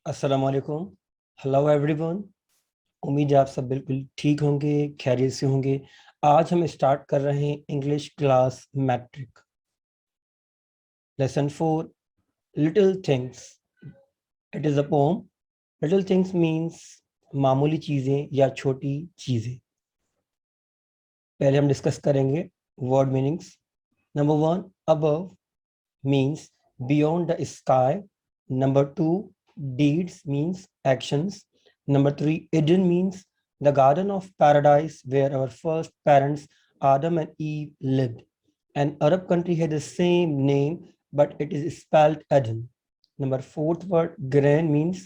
अस्सलाम वालेकुम। Hello everyone. उम्मीद है आप सब बिल्कुल ठीक होंगे, खैरियत से होंगे। आज हम स्टार्ट कर रहे हैं English class matric lesson 4 little things. It is a poem. Little things means मामूली चीज़ें या छोटी चीज़ें। पहले हम डिस्कस करेंगे word meanings. Number 1, above means beyond the sky. Number 2, deeds means actions. Number 3, Eden means the garden of paradise where our first parents Adam and Eve lived. An Arab country had the same name but it is spelled Eden. Number 4th word, grain means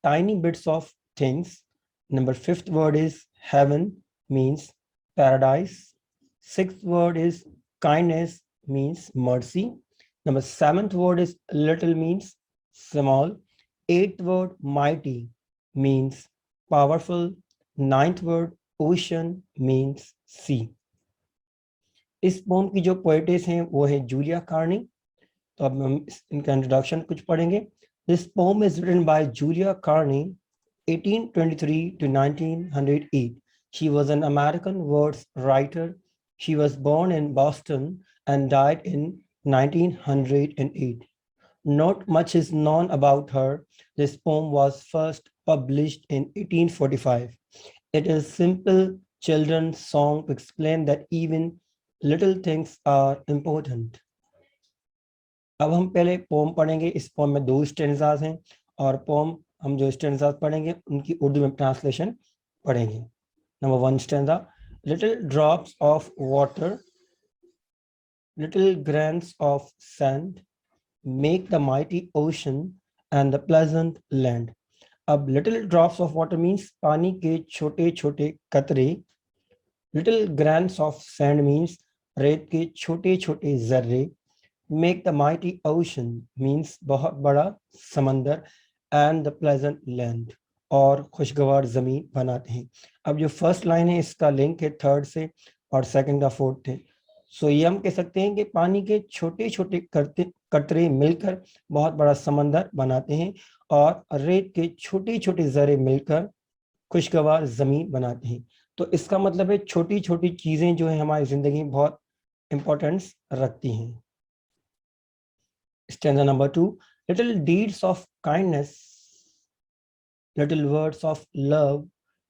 tiny bits of things. Number 5th word is heaven means paradise. 6th word is kindness means mercy. Number 7th word is little means small. 8th word mighty means powerful. 9th word ocean means sea. इस poem की जो poetess हैं वो है Julia Carney. तो अब हम इनका इंट्रोडक्शन कुछ पढ़ेंगे। This poem is written by Julia Carney 1823 to 1908. She was an American verse writer. She was born in Boston and died in 1908. Not much is known about her. This poem was first published in 1845. It is a simple children's song to explain that even little things are important. अब हम पहले pome पढ़ेंगे। इस pome में 2 stanzas हैं और pome हम जो स्टेंजास पढ़ेंगे उनकी उर्दू में ट्रांसलेशन पढ़ेंगे। Number 1 stanza, little drops of water, little grains of sand make the mighty ocean and the pleasant land. अब little drops of water means पानी के छोटे छोटे कतरे. Little grains of sand means रेत के छोटे छोटे जर्रे. Make the mighty ocean means बहुत बड़ा समंदर and the pleasant land और खुशगवार जमीन बनाते हैं. अब जो फर्स्ट लाइन है इसका लिंक है थर्ड से और सेकंड का फोर्थ है. सो ये हम कह सकते हैं कि पानी के छोटे छोटे कतरे मिलकर बहुत बड़ा समंदर बनाते हैं और रेत के छोटे छोटे जरे मिलकर खुशगवार जमीन बनाते हैं. तो इसका मतलब है छोटी छोटी चीजें जो है हमारी जिंदगी में बहुत इंपॉर्टेंस रखती हैं. Stanza number 2, little deeds of kindness, little words of love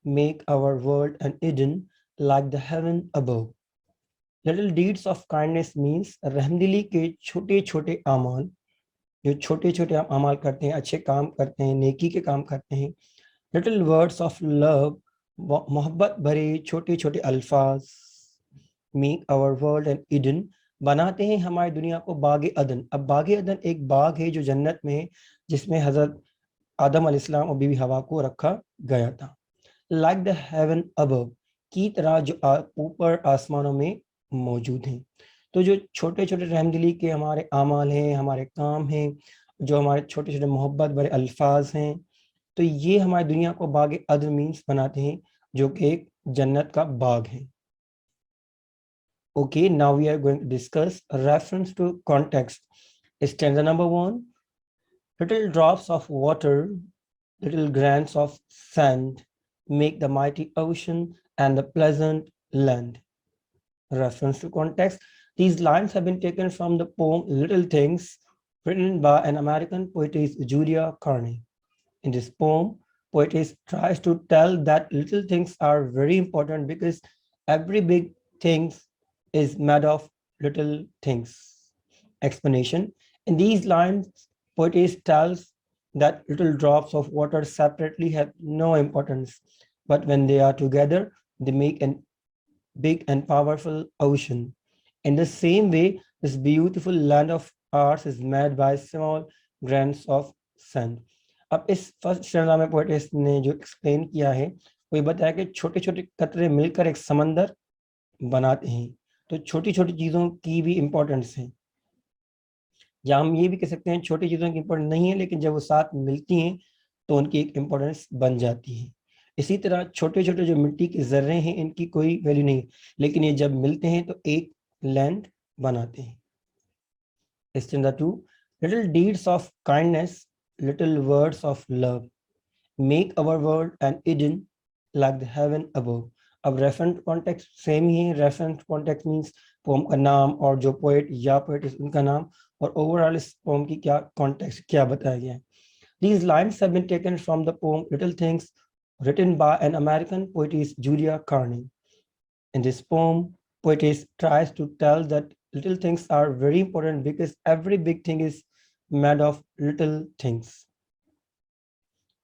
make our world an Eden like the heaven above. Little deeds of kindness means रहमदिली के छोटे छोटे अमाल, जो छोटे छोटे अमाल करते हैं, अच्छे काम करते हैं, नेकी के काम करते हैं. Little words of love, मोहब्बत भरे छोटे छोटे अल्फाज make our world an Eden, बनाते हैं हमारी दुनिया को बाग अदन. अब बाग अदन एक बाग है जो जन्नत में है जिसमें हजरत आदम अलैहिस्सलाम और बीवी हवा को रखा गया था. लाइक द हेवन अबव, की तरह जो ऊपर आसमानों में मौजूद हैं. तो जो छोटे छोटे रहमदिली के हमारे आमाल हैं, हमारे काम हैं, जो हमारे छोटे छोटे मोहब्बत भरे अल्फाज हैं, तो ये हमारी दुनिया को बाग अदन मीन्स बनाते हैं जो कि एक जन्नत का बाग है. Okay, now we are going to discuss a reference to context. Stanza number 1, little drops of water, little grains of sand make the mighty ocean and the pleasant land. Reference to context. These lines have been taken from the poem Little Things, written by an American poetess Julia Carney. In this poem, poetess tries to tell that little things are very important because every big thing is made of little things. Explanation. In these lines, poetess tells that little drops of water separately have no importance, but when they are together, they make a big and powerful ocean. In the same way, this beautiful land of ours is made by small grains of sand. अब इस first stanza में poetess ने जो explain किया है वो ये बताया कि छोटे छोटे कतरे मिलकर एक समंदर बनाते हैं. तो छोटी छोटी चीजों की भी इंपॉर्टेंस है, या हम ये भी कह सकते हैं छोटी चीजों की इंपॉर्टेंस नहीं है लेकिन जब वो साथ मिलती हैं तो उनकी एक इंपॉर्टेंस बन जाती है. इसी तरह छोटे छोटे जो मिट्टी के जर्रे हैं इनकी कोई वैल्यू नहीं, लेकिन ये जब मिलते हैं तो एक लैंड बनाते हैं. Stanza 2, little deeds of kindness, little words of love make our world an Eden like the heaven above. अब रेफरेंस कॉन्टेक्स्ट सेम ही है. रेफरेंस कॉन्टेक्स्ट मीन्स पोम का नाम और जो पोएट या पोएटिस उनका नाम और ओवरऑल इस पोम की क्या कॉन्टेक्स्ट क्या बताया गया है. These lines have been taken from the poem Little Things, written by an American poetess Julia Carney. In this poem, poetess tries to tell that little things are very important because every big thing is made of little things.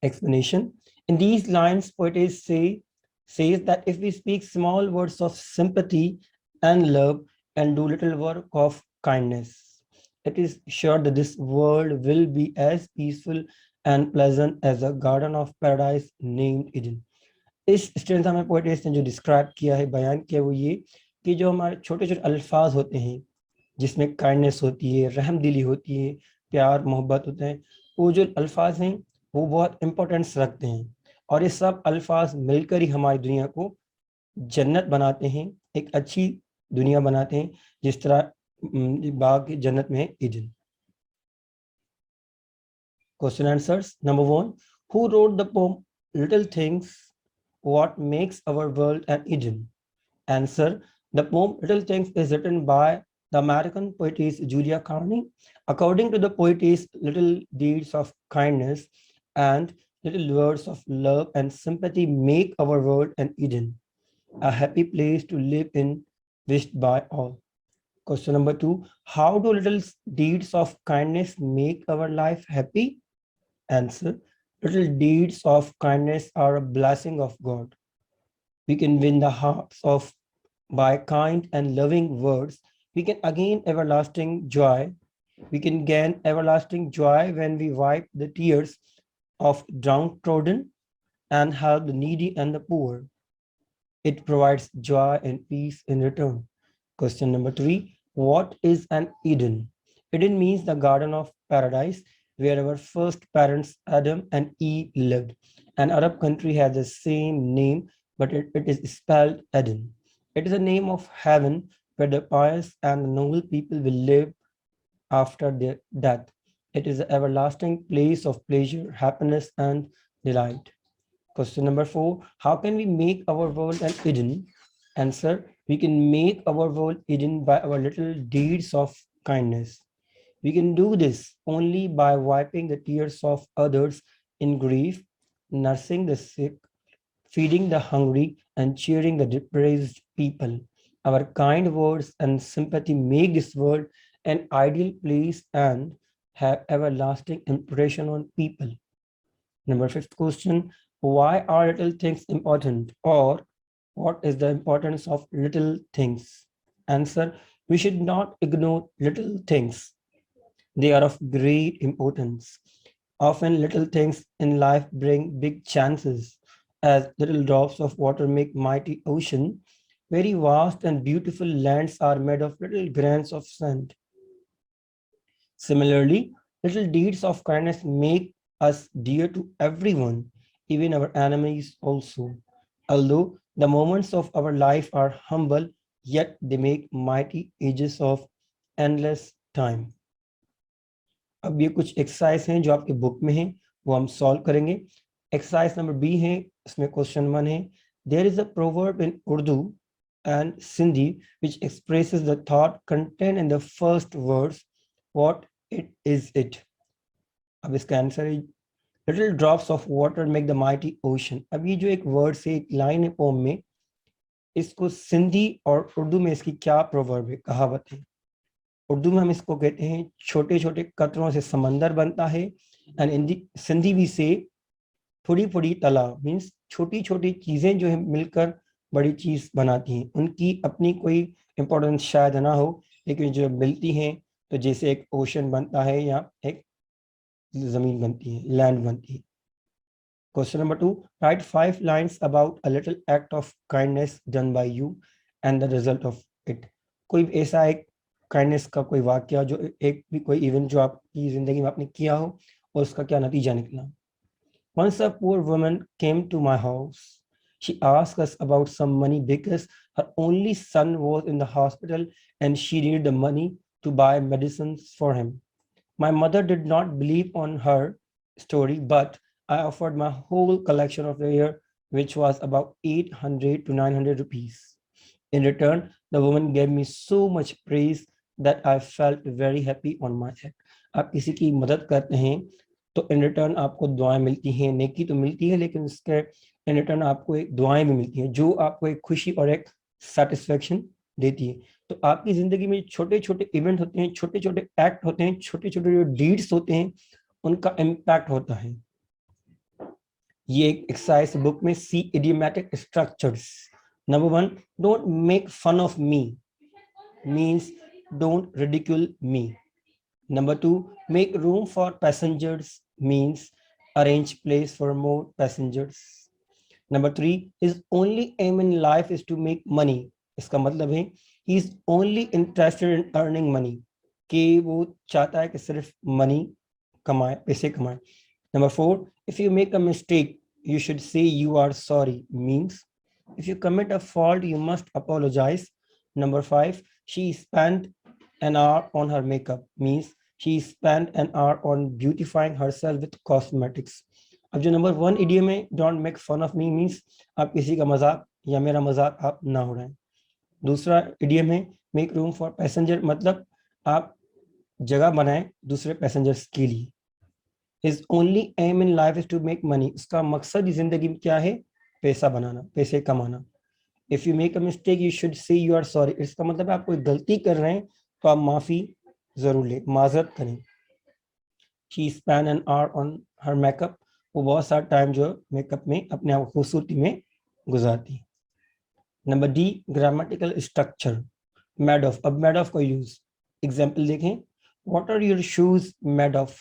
Explanation. In these lines, poetess says that if we speak small words of sympathy and love and do little work of kindness, it is sure that this world will be as peaceful and pleasant as a garden of paradise named Eden. इस strength में poet's ने जो describe किया है, बयान किया, वो ये कि जो हमारे छोटे छोटे अल्फाज होते हैं जिसमें काइंडनेस होती है, रहमदिली होती है, प्यार मोहब्बत होते हैं, वो जो अल्फाज हैं वो बहुत इंपॉर्टेंस रखते हैं और ये सब अल्फाज मिलकर ही हमारी दुनिया को जन्नत बनाते हैं, एक अच्छी दुनिया बनाते हैं, जिस तरह बाग जन्नत में Eden. Question answers. Number 1, who wrote the pome little things, what makes our world an Eden? Answer. The poem Little Things is written by the American poetess Julia Carney. According to the poetess, little deeds of kindness and little words of love and sympathy make our world an Eden, a happy place to live in, wished by all. Question number 2. How do little deeds of kindness make our life happy? Answer. Little deeds of kindness are a blessing of God. We can win the hearts of by kind and loving words. We can gain everlasting joy. We can gain everlasting joy when we wipe the tears of downtrodden and help the needy and the poor. It provides joy and peace in return. Question number 3. What is an Eden? Eden means the garden of paradise where our first parents Adam and Eve lived. An Arab country has the same name, but it is spelled Eden. It is a name of heaven where the pious and the noble people will live after their death. It is an everlasting place of pleasure, happiness, and delight. Question number 4. How can we make our world an Eden? Answer. We can make our world Eden by our little deeds of kindness. We can do this only by wiping the tears of others in grief, nursing the sick, feeding the hungry, and cheering the depressed people. Our kind words and sympathy make this world an ideal place and have everlasting impression on people. Number 5th question. Why are little things important? Or what is the importance of little things? Answer. We should not ignore little things. They are of great importance. Often little things in life bring big chances, as little drops of water make mighty ocean. Very vast and beautiful lands are made of little grains of sand. Similarly, little deeds of kindness make us dear to everyone, even our enemies also. Although the moments of our life are humble, yet they make mighty ages of endless time. अब ये कुछ exercise हैं जो आपके book में हैं, वो हम सॉल्व करेंगे. एक्सरसाइज नंबर बी है, इसमें क्वेश्चन 1 है. There is a proverb in Urdu and Sindhi which expresses the thought contained in the first words. What is it? अब इसका आंसर है little drops of water make the mighty ocean. अब ये जो एक वर्ड से एक लाइन है पोम में, इसको सिंधी और उर्दू में इसकी क्या प्रोवर्ब है, कहावत है. उर्दू में हम इसको कहते हैं छोटे छोटे कतरों से समंदर बनता है, एंड इन सिंधी भी से थोड़ी थोड़ी तालाब, मीन्स छोटी छोटी चीजें जो है मिलकर बड़ी चीज बनाती हैं. उनकी अपनी कोई इंपॉर्टेंस शायद ना हो, लेकिन जो मिलती हैं तो जैसे एक ओशन बनता है या एक जमीन बनती है, लैंड बनती है. Question number 2. Right 5 lines about a little act of kindness done by you and the result of it. कोई ऐसा एक काइंडनेस का कोई वाक्य जो एक भी कोई इवेंट जो आपकी जिंदगी में आपने किया हो और उसका क्या नतीजा निकला. Once a poor woman came to my house. She asked us about some money because her only son was in the hospital and she needed the money to buy medicines for him. My mother did not believe on her story, but I offered my whole collection of the year, which was about 800 to 900 rupees. In return, the woman gave me so much praise that I felt very happy on my head. आप किसी की मदद करते हैं तो in return आपको दुआएं मिलती हैं, नेकी तो मिलती है, लेकिन उसके इन रिटर्न आपको एक दुआएं भी मिलती हैं जो आपको एक खुशी और एक सेटिस्फेक्शन देती है। तो आपकी जिंदगी में छोटे छोटे इवेंट होते हैं, छोटे छोटे एक्ट होते हैं, छोटे छोटे जो डीड्स होते हैं, उनका इम्पैक्ट होता है। ये एक एक्सरसाइज बुक में see idiomatic structures. Number 1, don't make fun of me means don't ridicule me. Number 2, make room for passengers means arrange place for more passengers. Number 3, his only aim in life is to make money. इसका मतलब है he is only interested in earning money, कि वो चाहता है कि सिर्फ money कमाए, पैसे कमाए। Number 4, if you make a mistake, you should say you are sorry means if you commit a fault, you must apologize. Number 5, she spent an hour on her makeup means she spent an hour on beautifying herself with cosmetics. अब जो number 1 idiom है, don't make fun of me means आप किसी का मजाक या मेरा मजाक आप ना उड़ाएं। दूसरा इडियम है मेक रूम फॉर पैसेंजर, मतलब आप जगह बनाएं दूसरे पैसेंजर्स के लिए। His only aim in life is to make money, उसका मकसद इस जिंदगी में क्या है? पैसा बनाना, पैसे कमाना। If you make a mistake, you should say you are sorry. इसका मतलब आप कोई गलती कर रहे हैं तो आप माफी जरूर लें, माजरत करें। She spent an hour on her makeup, वो बहुत सारा टाइम जो मेकअप में अपने आप खूबसूरती में गुजारती है। Number D, grammatical structure. Made of, अब मेड ऑफ का यूज एग्जाम्पल देखें। What are your shoes made of?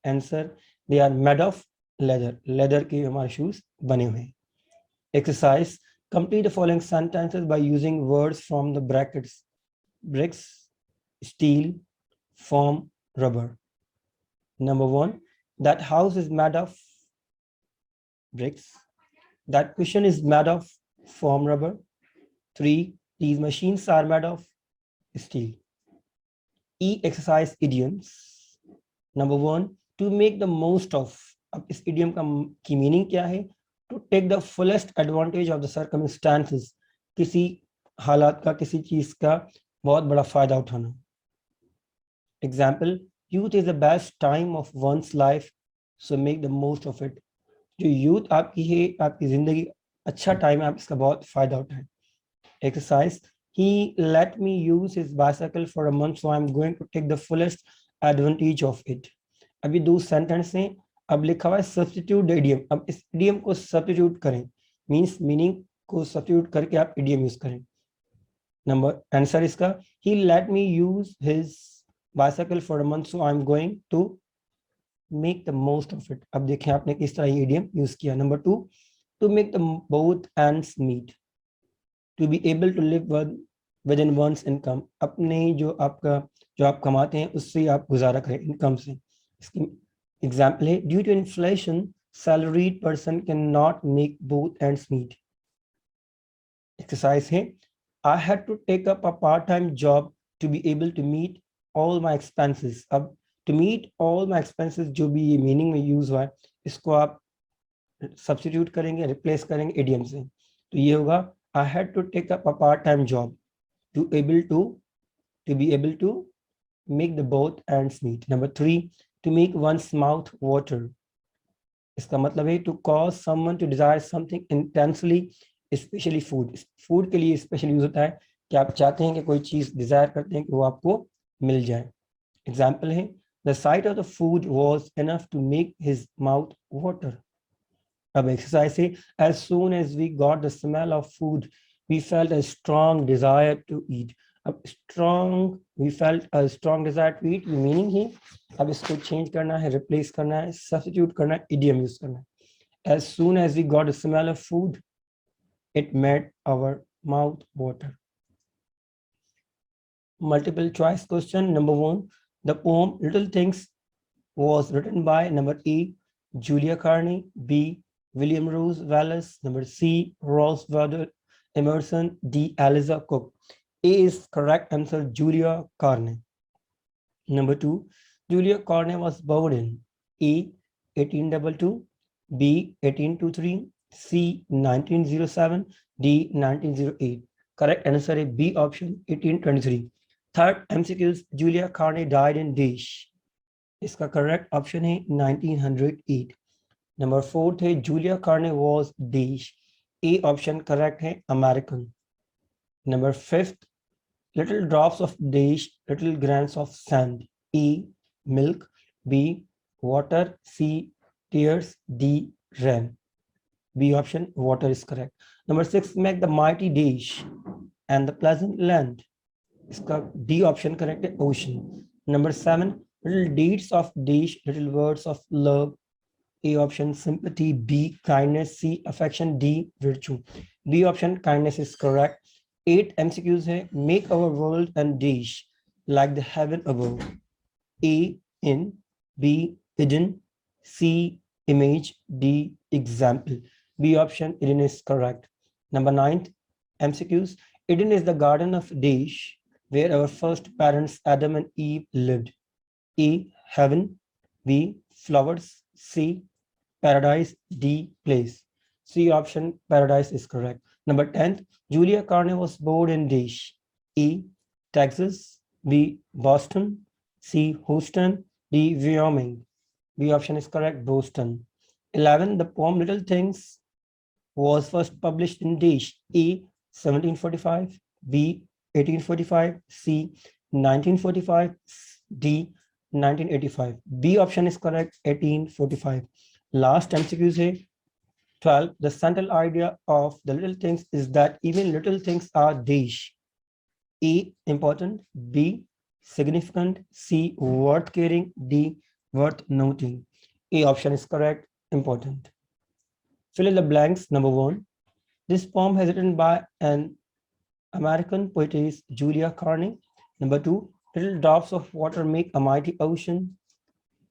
Answer, they are made of leather, leather के हमारे शूज बने हुए हैं। Exercise, complete the following sentences by using words from the brackets: bricks, steel, foam, rubber. Number 1, that house is made of bricks. That cushion is made of foam rubber. 3, these machines are made of steel. E, exercise idioms. Number 1, to make the most of. अब इस idiom की meaning क्या है? To take the fullest advantage of the circumstances, किसी हालात का, किसी चीज का बहुत बड़ा फायदा उठाना। Example, youth is the best time of one's life, so make the most of it. जो यूथ आपकी है, आपकी जिंदगी अच्छा टाइम है, आप इसका बहुत फायदा उठाएं। Exercise, he let me use his bicycle for a month, so I'm going to take the fullest advantage of it. अभी दो सेंटेंस हैं, अब लिखा हुआ है सब्स्टिट्यूट इडियम। अब इस इडियम को सब्स्टिट्यूट करें, मींस मीनिंग को सब्स्टिट्यूट करके आप इडियम यूज करें। नंबर आंसर इसका, he let me use his bicycle for a month, so I'm going to make the most of it. अब देखें आपने किस तरह ये इडियम यूज किया। Number 2, to make the both ends meet, to be able to live within one's income, अपने जो आप कमाते हैं उससे आप गुजारा करें, इनकम से। इसकी एग्जाम्पल है, due to inflation salaried person can not make both ends meet. Exercise है, I had to take up a part time job to be able to meet all my expenses. अब to meet all my expenses जो भी ये meaning में use हुआ है, इसको आप सब्स्टिट्यूट करेंगे, रिप्लेस करेंगे इडियम से, तो ये होगा I had to take up a part time job to be able to make the both ends meet. Number 3, to make one's mouth water. इसका मतलब है to cause someone to desire something intensely, especially food. Food के लिए special use होता है कि आप चाहते हैं कि कोई चीज डिजायर करते हैं कि वो आपको मिल जाए। एग्जाम्पल है, the sight of the food was enough to make his mouth water. अब एक्सरसाइज है, as soon as we got the smell of food, we felt a strong desire to eat. अब strong, we felt a strong desire to eat, meaning ही अब इसको change करना है, replace करना है, सब्स्टिट्यूट करना है, इडियम यूज करना है। As soon as we got the smell of food, it made our mouth water. Multiple choice question. Number 1, the poem Little Things was written by number A, Julia Carney, B, William Rose Wallace, number C, Ross Emerson, D, Eliza Cook. A is correct answer, Julia Carney. Number 2, Julia Carney was born in A, 1822, B 1823, C 1907, D 1908. Correct answer is B option 1823. Third MCQs, Julia Carney died in Desh. इसका correct option है 1908. Number 4 है Julia Carney was Desh. A option correct है American. Number 5, little drops of Desh, little grains of sand. E, milk. B, water. C, tears. D, rain. B option, water is correct. Number 6, make the mighty Desh and the pleasant land. इसका D option correct है ocean. Number 7, little deeds of Desh, little words of love. A option, sympathy. B, kindness. C, affection. D, virtue. B option, kindness is correct. 8 MCQs है, make our world and Desh like the heaven above. A, in. B, hidden. C, image. D, example. B option, Eden is correct. Number 9 MCQs, Eden is the garden of Desh where our first parents Adam and Eve lived. A, heaven. B, flowers. C, paradise. D, place. C option, paradise is correct. Number 10, Julia Carney was born in Desh. E, Texas. B, Boston. C, Houston. D, Wyoming. B option is correct, Boston. 11, the poem Little Things was first published in Desh. A, 1745. B, 1845. C, 1945. D, 1985. B option is correct, 1845. Last MCQs है 12. The central idea of the little things is that even little things are Desh. A, important. B, significant. C, worth caring. D, worth noting. A option is correct, important. Fill in the blanks. Number 1, this poem has written by an American poetess, Julia Carney. Number 2, little drops of water make a mighty ocean.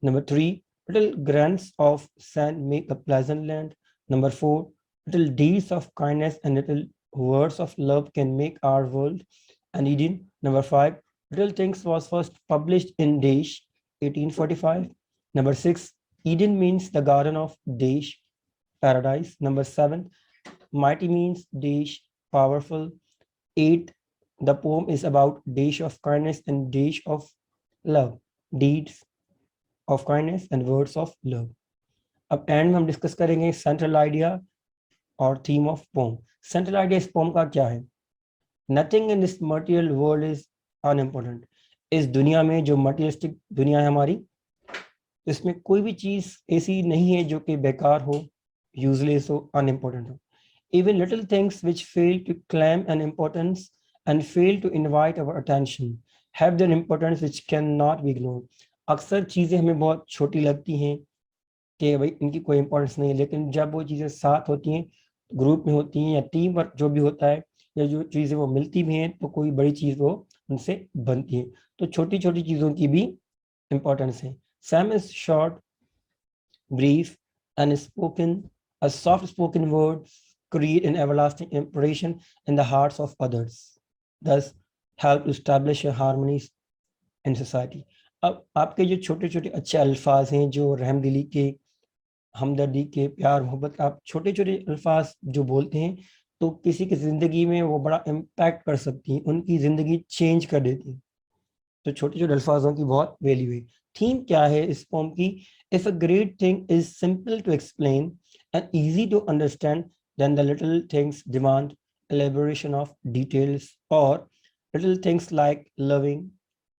Number 3, little grains of sand make a pleasant land. Number 4, little deeds of kindness and little words of love can make our world an Eden. Number 5, Little Things was first published in Desh, 1845. Number 6, Eden means the garden of Desh, paradise. Number 7, mighty means Desh, powerful. 8, the poem is about Desh of kindness and Desh of love, deeds of kindness and words of love. अब end में हम discuss करेंगे central idea और theme of poem. Central idea इस poem का क्या है? Nothing in this material world is unimportant. इस दुनिया में जो मटेरियलिस्टिक दुनिया है हमारी, इसमें कोई भी चीज ऐसी नहीं है जो कि बेकार हो, यूजलेस हो, अनइम्पोर्टेंट हो. Even little things which fail to claim an importance and fail to invite our attention have their importance which cannot be ignored. अक्सर चीजें हमें बहुत छोटी लगती हैं कि भाई इनकी कोई इंपॉर्टेंस नहीं है, लेकिन जब वो चीजें साथ होती हैं, ग्रुप में होती हैं या टीम वर्क जो भी होता है, या जो चीजें वो मिलती भी हैं तो कोई बड़ी चीज वो उनसे बनती है. तो छोटी छोटी चीजों की भी इंपॉर्टेंस है. Sam is short, brief, and spoken. A soft spoken word create an everlasting impression in the hearts of others, thus help to establish a harmony in society. अब आपके जो छोटे छोटे अच्छे अल्फाज हैं, जो रहमदिली के, हमदर्दी के, प्यार मोहब्बत, आप छोटे छोटे अल्फाज जो बोलते हैं तो किसी की जिंदगी में वो बड़ा इम्पैक्ट कर सकती हैं, उनकी जिंदगी चेंज कर देती हैं. तो छोटे छोटे अल्फाजों की बहुत वैल्यू है. थीम क्या है इस पोम की? If a great thing is simple to explain and easy to understand, then the little things demand elaboration of details, or little things like loving,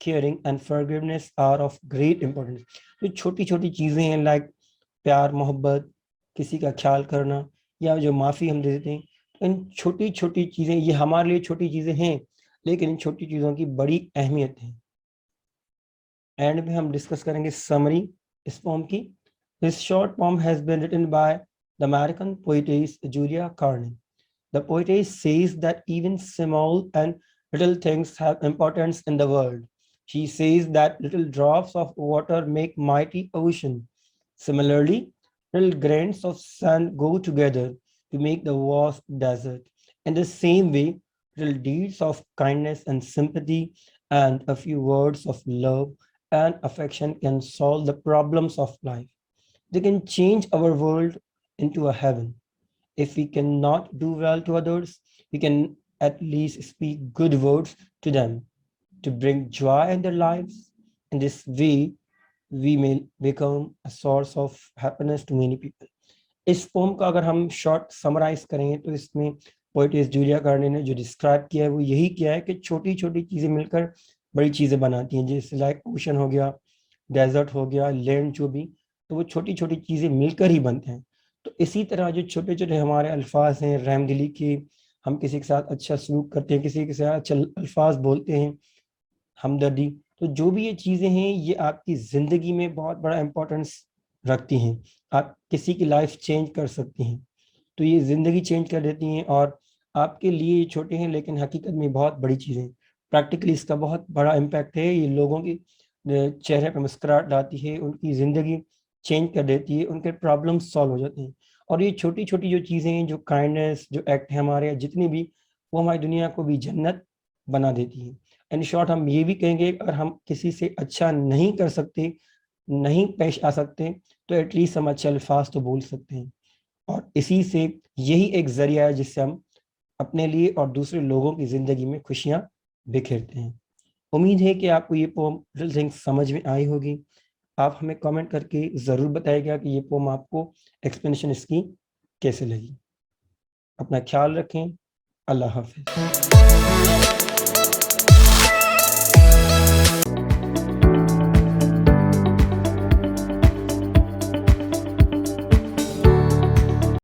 caring and forgiveness are of great importance. जो छोटी छोटी चीजें हैं, like प्यार मोहब्बत, किसी का ख्याल करना, या जो माफी हम दे देते हैं, इन छोटी छोटी चीजें, ये हमारे लिए छोटी चीजें हैं, लेकिन इन छोटी चीजों की बड़ी अहमियत है. एंड में हम डिस्कस करेंगे समरी इस पोम की. This short poem has been written by the American poetess Julia Carney. The poetess says that even small and little things have importance in the world. She says that little drops of water make mighty ocean. Similarly, little grains of sand go together to make the vast desert. In the same way, little deeds of kindness and sympathy and a few words of love and affection can solve the problems of life. They can change our world into a heaven. If we cannot do well to others, we can at least speak good words to them to bring joy in their lives. In this way, we may become a source of happiness to many people. इस poem का अगर हम short summarise करें तो इसमें poet's Julia Carney ने जो describe किया है वो यही किया है कि छोटी छोटी चीजें मिलकर बड़ी चीजें बनाती हैं, जैसे लाइक ओशन हो गया, डेजर्ट हो गया, लैंड, जो भी, तो वो छोटी छोटी चीजें मिलकर ही बनते हैं। तो इसी तरह जो छोटे छोटे हमारे अल्फाज हैं रहमदिली के, हम किसी के साथ अच्छा सलूक करते हैं, किसी के साथ अच्छा अल्फाज बोलते हैं, हमदर्दी, तो जो भी ये चीजें हैं ये आपकी जिंदगी में बहुत बड़ा इंपॉर्टेंस रखती हैं। आप किसी की लाइफ चेंज कर सकती हैं, तो ये जिंदगी चेंज कर देती हैं। और आपके लिए ये छोटे हैं लेकिन हकीकत में बहुत बड़ी चीजें। प्रैक्टिकली इसका बहुत बड़ा इम्पैक्ट है, ये लोगों की चेहरे पर मुस्कुराहट लाती है, उनकी जिंदगी चेंज कर देती है, उनके प्रॉब्लम सॉल्व हो जाते हैं। और ये छोटी छोटी जो चीजें हैं, जो काइंडनेस, जो एक्ट है हमारे जितनी भी, वो हमारी दुनिया को भी जन्नत बना देती है। इन शॉर्ट हम ये भी कहेंगे, अगर हम किसी से अच्छा नहीं कर सकते, नहीं पेश आ सकते, तो एटलीस्ट हम अच्छे अल्फाज तो बोल सकते हैं। और इसी से यही एक जरिया है जिससे हम अपने लिए और दूसरे लोगों की जिंदगी में खुशियां बिखेरते हैं। उम्मीद है कि आपको ये पोम लिटिल थिंग्स समझ में आई होगी। आप हमें कमेंट करके ज़रूर बताइएगा कि ये पोम आपको एक्सप्लेनेशन इसकी कैसे लगी। अपना ख्याल रखें। अल्लाह हाफिज।